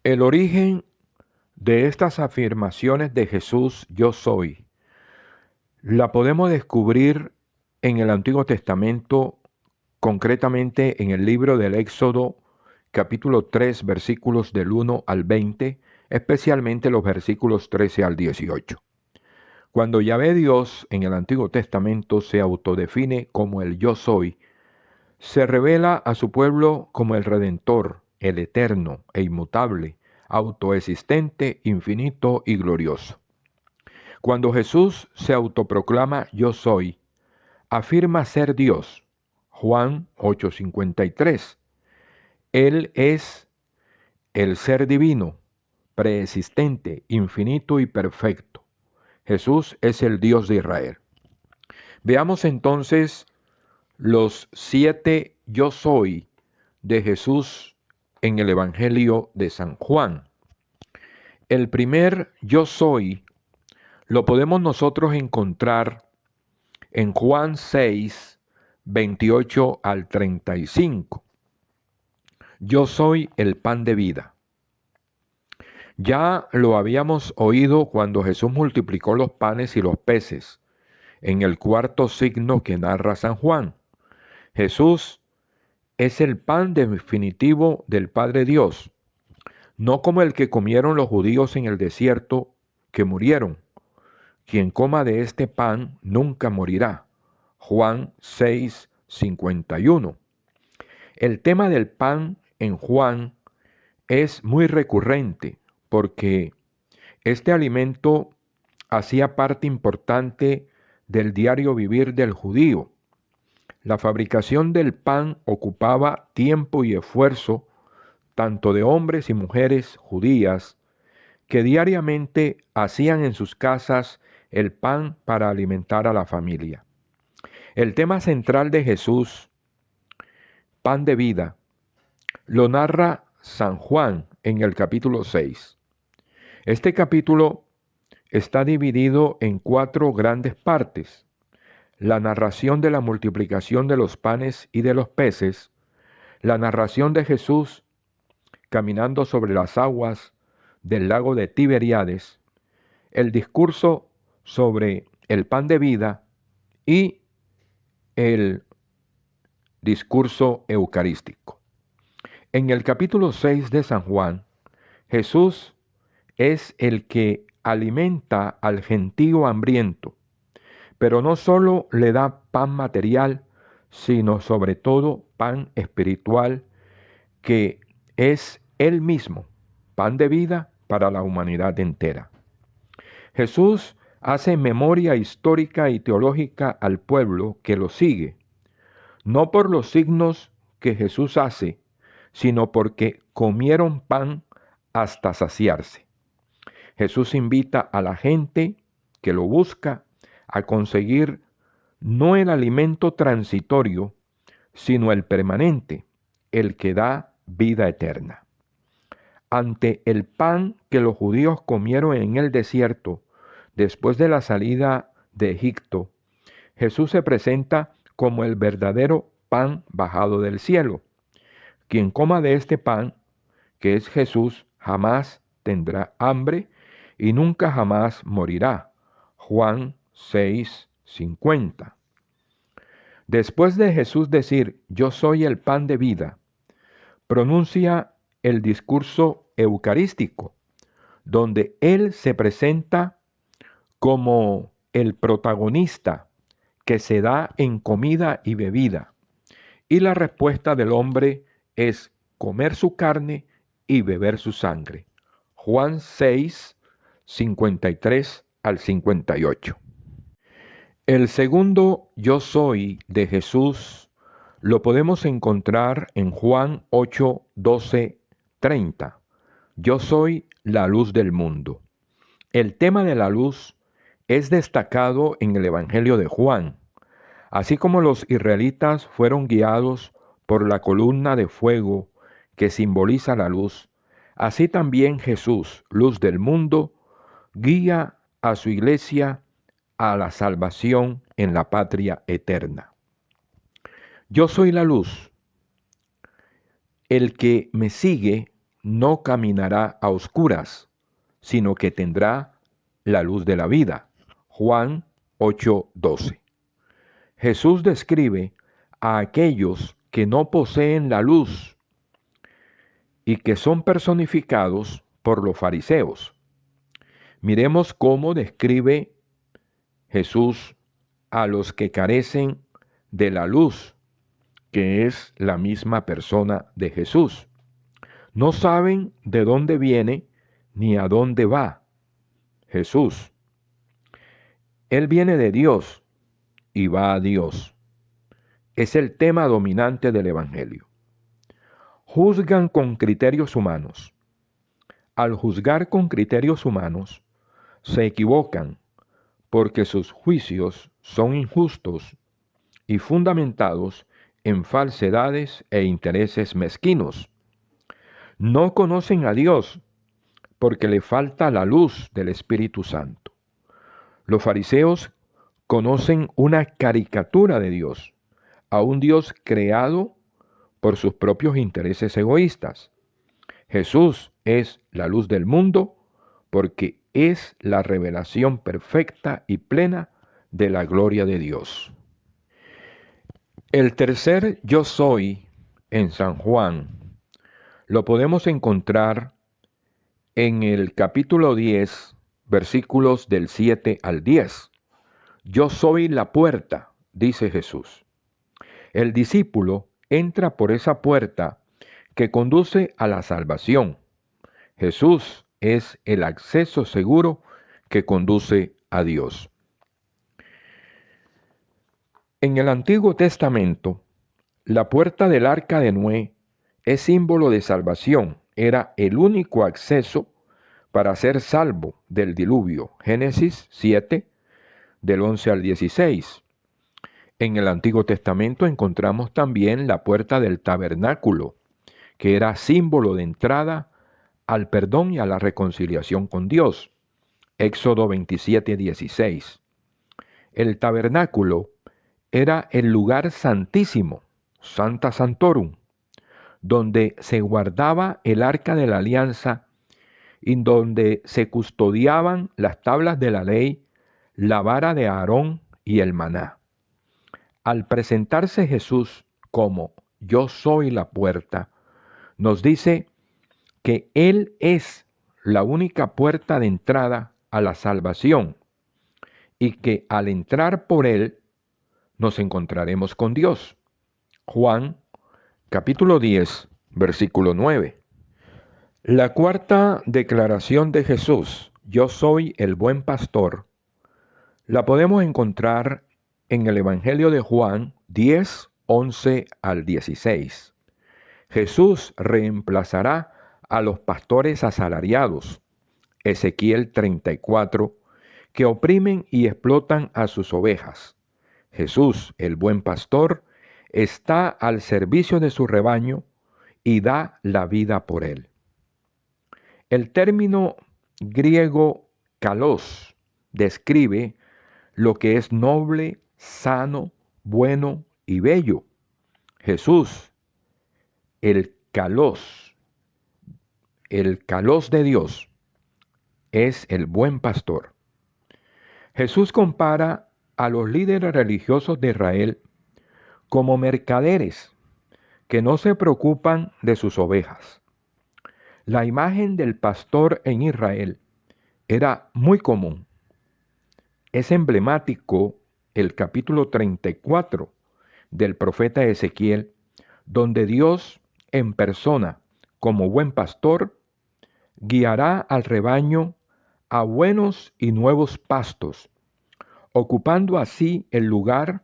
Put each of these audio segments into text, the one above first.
El origen de estas afirmaciones de Jesús, yo soy, la podemos descubrir en el Antiguo Testamento, concretamente en el libro del Éxodo, capítulo 3, versículos del 1 al 20, especialmente los versículos 13 al 18. Cuando Yahvé Dios en el Antiguo Testamento se autodefine como el yo soy, se revela a su pueblo como el Redentor, el eterno e inmutable, autoexistente, infinito y glorioso. Cuando Jesús se autoproclama yo soy, afirma ser Dios. Juan 8:53. Él es el ser divino, preexistente, infinito y perfecto. Jesús es el Dios de Israel. Veamos entonces los 7 yo soy de Jesús en el Evangelio de San Juan. El primer yo soy lo podemos nosotros encontrar en Juan 6, 28 al 35. Yo soy el pan de vida. Ya lo habíamos oído cuando Jesús multiplicó los panes y los peces, en el cuarto signo que narra San Juan. Jesús es el pan definitivo del Padre Dios, no como el que comieron los judíos en el desierto, que murieron. Quien coma de este pan nunca morirá. Juan 6, 51. El tema del pan en Juan es muy recurrente porque este alimento hacía parte importante del diario vivir del judío. La fabricación del pan ocupaba tiempo y esfuerzo tanto de hombres y mujeres judías que diariamente hacían en sus casas el pan para alimentar a la familia. El tema central de Jesús, pan de vida, lo narra San Juan en el capítulo 6. Este capítulo está dividido en 4 grandes partes: la narración de la multiplicación de los panes y de los peces, la narración de Jesús caminando sobre las aguas del lago de Tiberíades, el discurso sobre el pan de vida y el discurso eucarístico. En el capítulo 6 de San Juan, Jesús es el que alimenta al gentío hambriento, pero no solo le da pan material, sino sobre todo pan espiritual, que es Él mismo, pan de vida para la humanidad entera. Jesús hace memoria histórica y teológica al pueblo que lo sigue, no por los signos que Jesús hace, sino porque comieron pan hasta saciarse. Jesús invita a la gente que lo busca a conseguir no el alimento transitorio, sino el permanente, el que da vida eterna. Ante el pan que los judíos comieron en el desierto después de la salida de Egipto, Jesús se presenta como el verdadero pan bajado del cielo. Quien coma de este pan, que es Jesús, jamás tendrá hambre y nunca jamás morirá. Juan 6, 50. Después de Jesús decir, yo soy el pan de vida, pronuncia el discurso eucarístico, donde Él se presenta como el protagonista que se da en comida y bebida. Y la respuesta del hombre es comer su carne y beber su sangre. Juan 6, 53 al 58. El segundo yo soy de Jesús lo podemos encontrar en Juan 8, 12, 30. Yo soy la luz del mundo. El tema de la luz es destacado en el Evangelio de Juan. Así como los israelitas fueron guiados por la columna de fuego que simboliza la luz, así también Jesús, luz del mundo, guía a su iglesia a la salvación en la patria eterna. Yo soy la luz. El que me sigue no caminará a oscuras, sino que tendrá la luz de la vida. Juan 8:12. Jesús describe a aquellos que no poseen la luz y que son personificados por los fariseos. Miremos cómo describe Jesús a los que carecen de la luz, que es la misma persona de Jesús. No saben de dónde viene ni a dónde va Jesús. Él viene de Dios y va a Dios. Es el tema dominante del Evangelio. Juzgan con criterios humanos. Al juzgar con criterios humanos, se equivocan porque sus juicios son injustos y fundamentados en falsedades e intereses mezquinos. No conocen a Dios porque le falta la luz del Espíritu Santo. Los fariseos conocen una caricatura de Dios, a un Dios creado por sus propios intereses egoístas. Jesús es la luz del mundo porque es la revelación perfecta y plena de la gloria de Dios. El tercer yo soy en San Juan lo podemos encontrar en el capítulo 10, versículos del 7 al 10. Yo soy la puerta, dice Jesús. El discípulo entra por esa puerta que conduce a la salvación. Jesús es el acceso seguro que conduce a Dios. En el Antiguo Testamento, la puerta del arca de Noé es símbolo de salvación. Era el único acceso para ser salvo del diluvio. Génesis 7, del 11 al 16. En el Antiguo Testamento encontramos también la puerta del tabernáculo, que era símbolo de entrada al perdón y a la reconciliación con Dios. Éxodo 27, 16. El tabernáculo era el lugar santísimo, Santa Santorum, donde se guardaba el arca de la alianza y donde se custodiaban las tablas de la ley, la vara de Aarón y el maná. Al presentarse Jesús como yo soy la puerta, nos dice que Él es la única puerta de entrada a la salvación y que al entrar por Él nos encontraremos con Dios. Juan capítulo 10, versículo 9. La cuarta declaración de Jesús, yo soy el buen pastor, la podemos encontrar en el Evangelio de Juan 10, 11 al 16. Jesús reemplazará a los pastores asalariados, Ezequiel 34, que oprimen y explotan a sus ovejas. Jesús, el buen pastor, está al servicio de su rebaño y da la vida por él. El término griego kalos describe lo que es noble, sano, bueno y bello. Jesús, el kalos de Dios, es el buen pastor. Jesús compara a los líderes religiosos de Israel como mercaderes que no se preocupan de sus ovejas. La imagen del pastor en Israel era muy común. Es emblemático el capítulo 34 del profeta Ezequiel, donde Dios en persona, como buen pastor, guiará al rebaño a buenos y nuevos pastos, ocupando así el lugar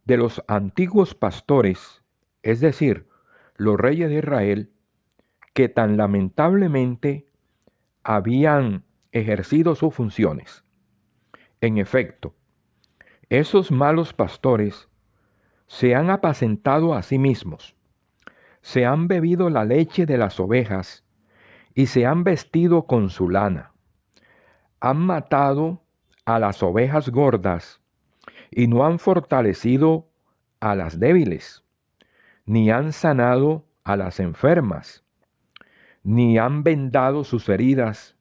de los antiguos pastores, es decir, los reyes de Israel, que tan lamentablemente habían ejercido sus funciones. En efecto, esos malos pastores se han apacentado a sí mismos, se han bebido la leche de las ovejas y se han vestido con su lana. Han matado a las ovejas gordas y no han fortalecido a las débiles, ni han sanado a las enfermas. ni han vendado sus heridas,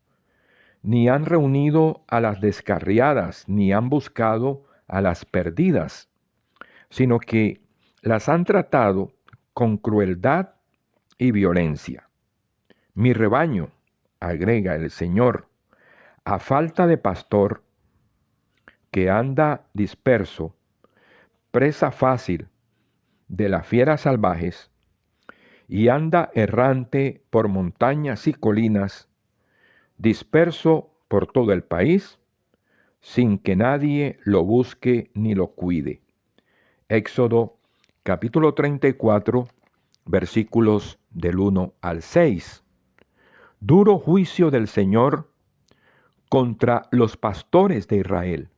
ni han reunido a las descarriadas, ni han buscado a las perdidas, sino que las han tratado con crueldad y violencia. Mi rebaño, agrega el Señor, a falta de pastor, que anda disperso, presa fácil de las fieras salvajes, y anda errante por montañas y colinas, disperso por todo el país, sin que nadie lo busque ni lo cuide. Éxodo capítulo 34, versículos del 1 al 6. Duro juicio del Señor contra los pastores de Israel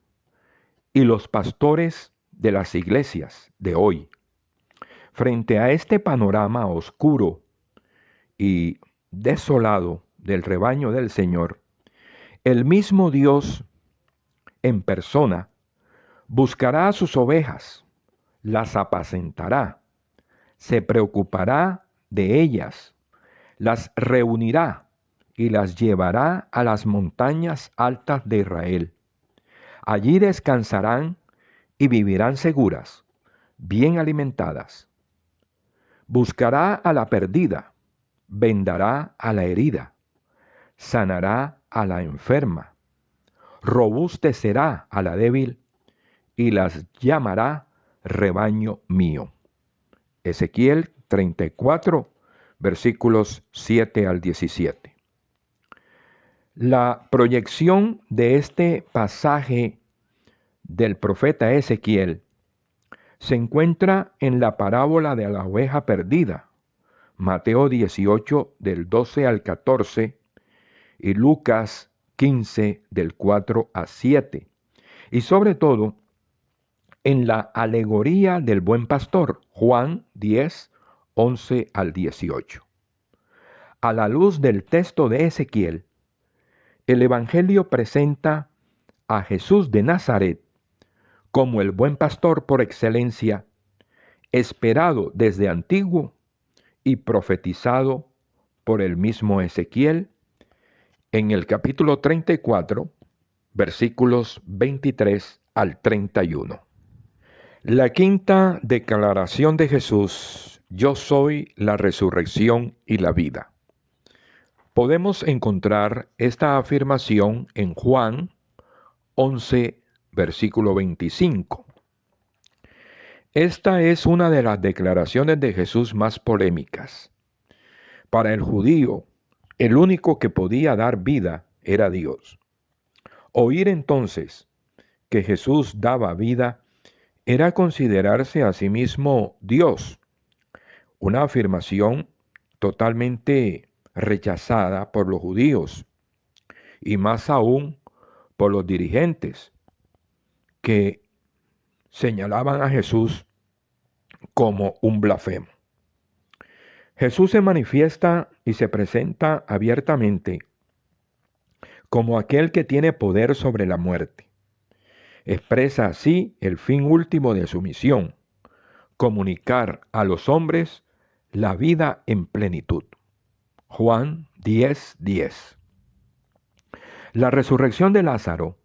y los pastores de las iglesias de hoy. Frente a este panorama oscuro y desolado del rebaño del Señor, el mismo Dios en persona buscará a sus ovejas, las apacentará, se preocupará de ellas, las reunirá y las llevará a las montañas altas de Israel. Allí descansarán y vivirán seguras, bien alimentadas. Buscará a la perdida, vendará a la herida, sanará a la enferma, robustecerá a la débil y las llamará rebaño mío. Ezequiel 34, versículos 7 al 17. La proyección de este pasaje del profeta Ezequiel se encuentra en la parábola de la oveja perdida, Mateo 18 del 12 al 14 y Lucas 15 del 4 a 7, y sobre todo en la alegoría del buen pastor, Juan 10, 11 al 18. A la luz del texto de Ezequiel, el Evangelio presenta a Jesús de Nazaret como el buen pastor por excelencia, esperado desde antiguo y profetizado por el mismo Ezequiel en el capítulo 34, versículos 23 al 31. La quinta declaración de Jesús: yo soy la resurrección y la vida. Podemos encontrar esta afirmación en Juan 11, versículo 25. Esta es una de las declaraciones de Jesús más polémicas. Para el judío, el único que podía dar vida era Dios. Oír entonces que Jesús daba vida era considerarse a sí mismo Dios, una afirmación totalmente rechazada por los judíos y más aún por los dirigentes que señalaban a Jesús como un blasfemo. Jesús se manifiesta y se presenta abiertamente como aquel que tiene poder sobre la muerte. Expresa así el fin último de su misión: comunicar a los hombres la vida en plenitud. Juan 10, 10. La resurrección de Lázaro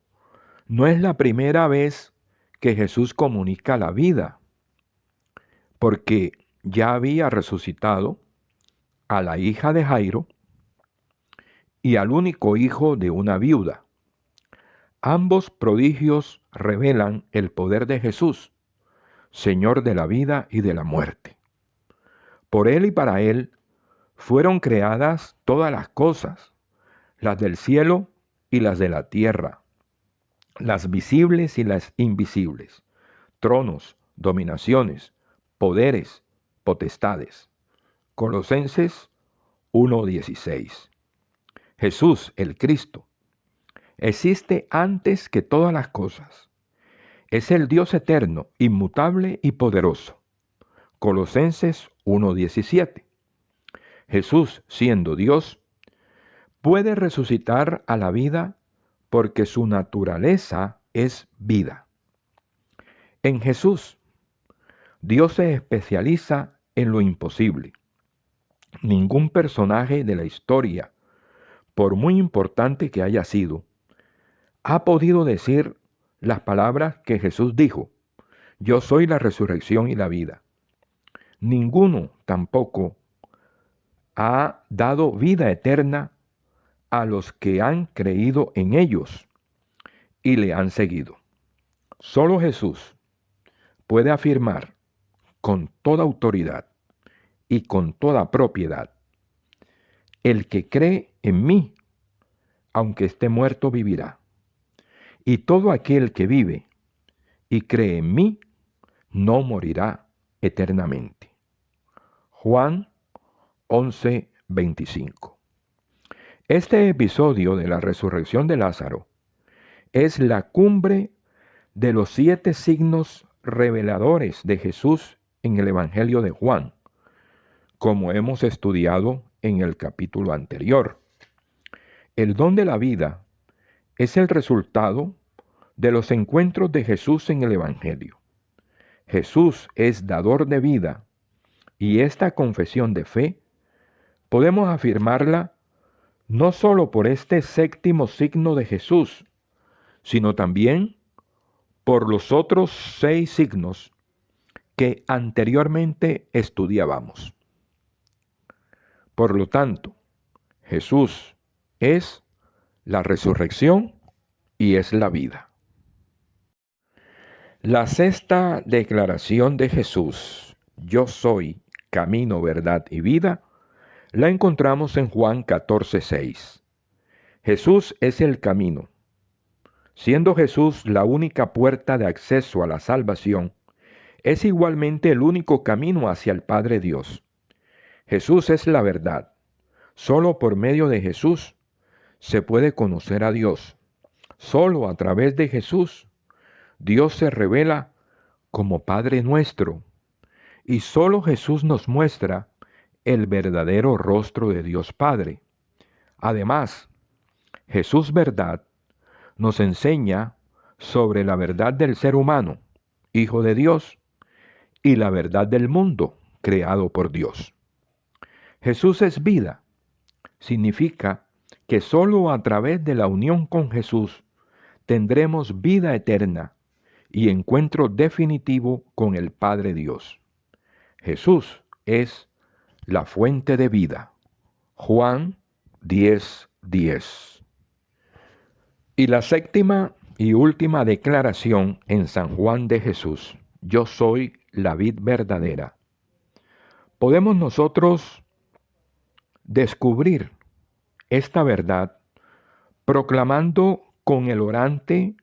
no es la primera vez que Jesús comunica la vida, porque ya había resucitado a la hija de Jairo y al único hijo de una viuda. Ambos prodigios revelan el poder de Jesús, Señor de la vida y de la muerte. Por Él y para Él fueron creadas todas las cosas, las del cielo y las de la tierra, las visibles y las invisibles, tronos, dominaciones, poderes, potestades. Colosenses 1:16. Jesús, el Cristo, existe antes que todas las cosas. Es el Dios eterno, inmutable y poderoso. Colosenses 1:17. Jesús, siendo Dios, puede resucitar a la vida porque su naturaleza es vida. En Jesús, Dios se especializa en lo imposible. Ningún personaje de la historia, por muy importante que haya sido, ha podido decir las palabras que Jesús dijo: yo soy la resurrección y la vida. Ninguno tampoco ha dado vida eterna a los que han creído en ellos y le han seguido. Solo Jesús puede afirmar con toda autoridad y con toda propiedad: el que cree en mí, aunque esté muerto, vivirá. Y todo aquel que vive y cree en mí, no morirá eternamente. Juan 11:25. Este episodio de la resurrección de Lázaro es la cumbre de los 7 signos reveladores de Jesús en el Evangelio de Juan, como hemos estudiado en el capítulo anterior. El don de la vida es el resultado de los encuentros de Jesús en el Evangelio. Jesús es dador de vida, y esta confesión de fe podemos afirmarla no solo por este 7º signo de Jesús, sino también por los otros 6 signos que anteriormente estudiábamos. Por lo tanto, Jesús es la resurrección y es la vida. La 6ª declaración de Jesús: yo soy camino, verdad y vida, la encontramos en Juan 14:6. Jesús es el camino. Siendo Jesús la única puerta de acceso a la salvación, es igualmente el único camino hacia el Padre Dios. Jesús es la verdad. Solo por medio de Jesús se puede conocer a Dios. Solo a través de Jesús Dios se revela como Padre nuestro, y solo Jesús nos muestra el verdadero rostro de Dios Padre. Además, Jesús verdad nos enseña sobre la verdad del ser humano, hijo de Dios, y la verdad del mundo, creado por Dios. Jesús es vida. Significa que solo a través de la unión con Jesús tendremos vida eterna y encuentro definitivo con el Padre Dios. Jesús es la fuente de vida. Juan 10:10. Y la 7ª y última declaración en San Juan de Jesús: yo soy la vid verdadera. Podemos nosotros descubrir esta verdad proclamando con el orante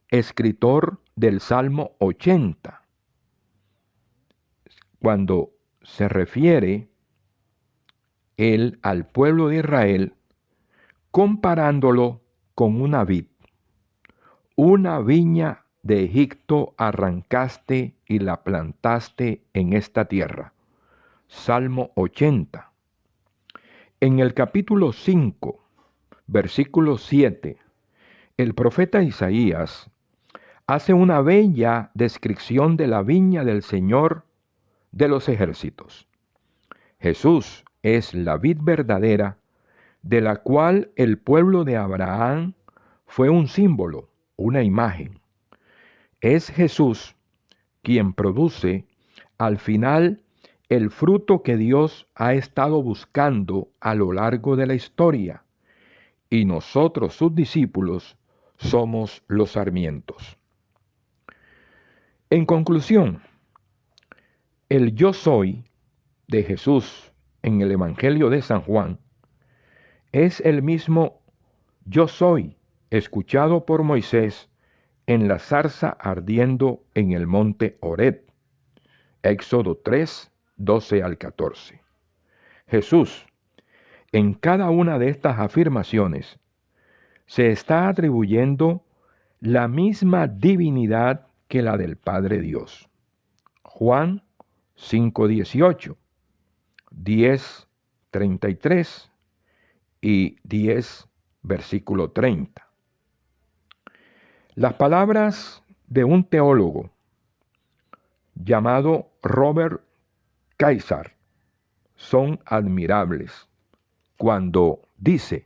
escritor del Salmo 80, cuando se refiere él al pueblo de Israel, comparándolo con una vid. Una viña de Egipto arrancaste y la plantaste en esta tierra. Salmo 80. En el capítulo 5, versículo 7, el profeta Isaías hace una bella descripción de la viña del Señor de los ejércitos. Jesús es la vid verdadera, de la cual el pueblo de Abraham fue un símbolo, una imagen. Es Jesús quien produce al final el fruto que Dios ha estado buscando a lo largo de la historia, y nosotros, sus discípulos, somos los sarmientos. En conclusión, el yo soy de Jesús en el Evangelio de San Juan es el mismo yo soy escuchado por Moisés en la zarza ardiendo en el monte Horeb. Éxodo 3:12-14. Jesús, en cada una de estas afirmaciones, se está atribuyendo la misma divinidad que la del Padre Dios. Juan 5:18, 10:33 y 10, versículo 30. Las palabras de un teólogo llamado Robert Kaiser son admirables cuando dice,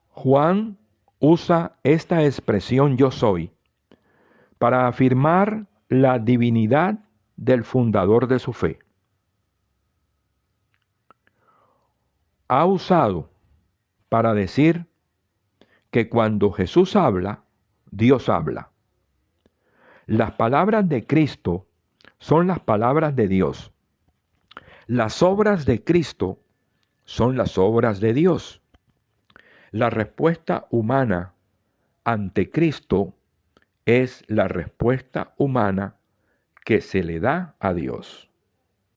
Juan usa esta expresión yo soy para afirmar la divinidad del fundador de su fe. Ha usado para decir que cuando Jesús habla, Dios habla. Las palabras de Cristo son las palabras de Dios. Las obras de Cristo son las obras de Dios. La respuesta humana ante Cristo es la respuesta humana que se le da a Dios.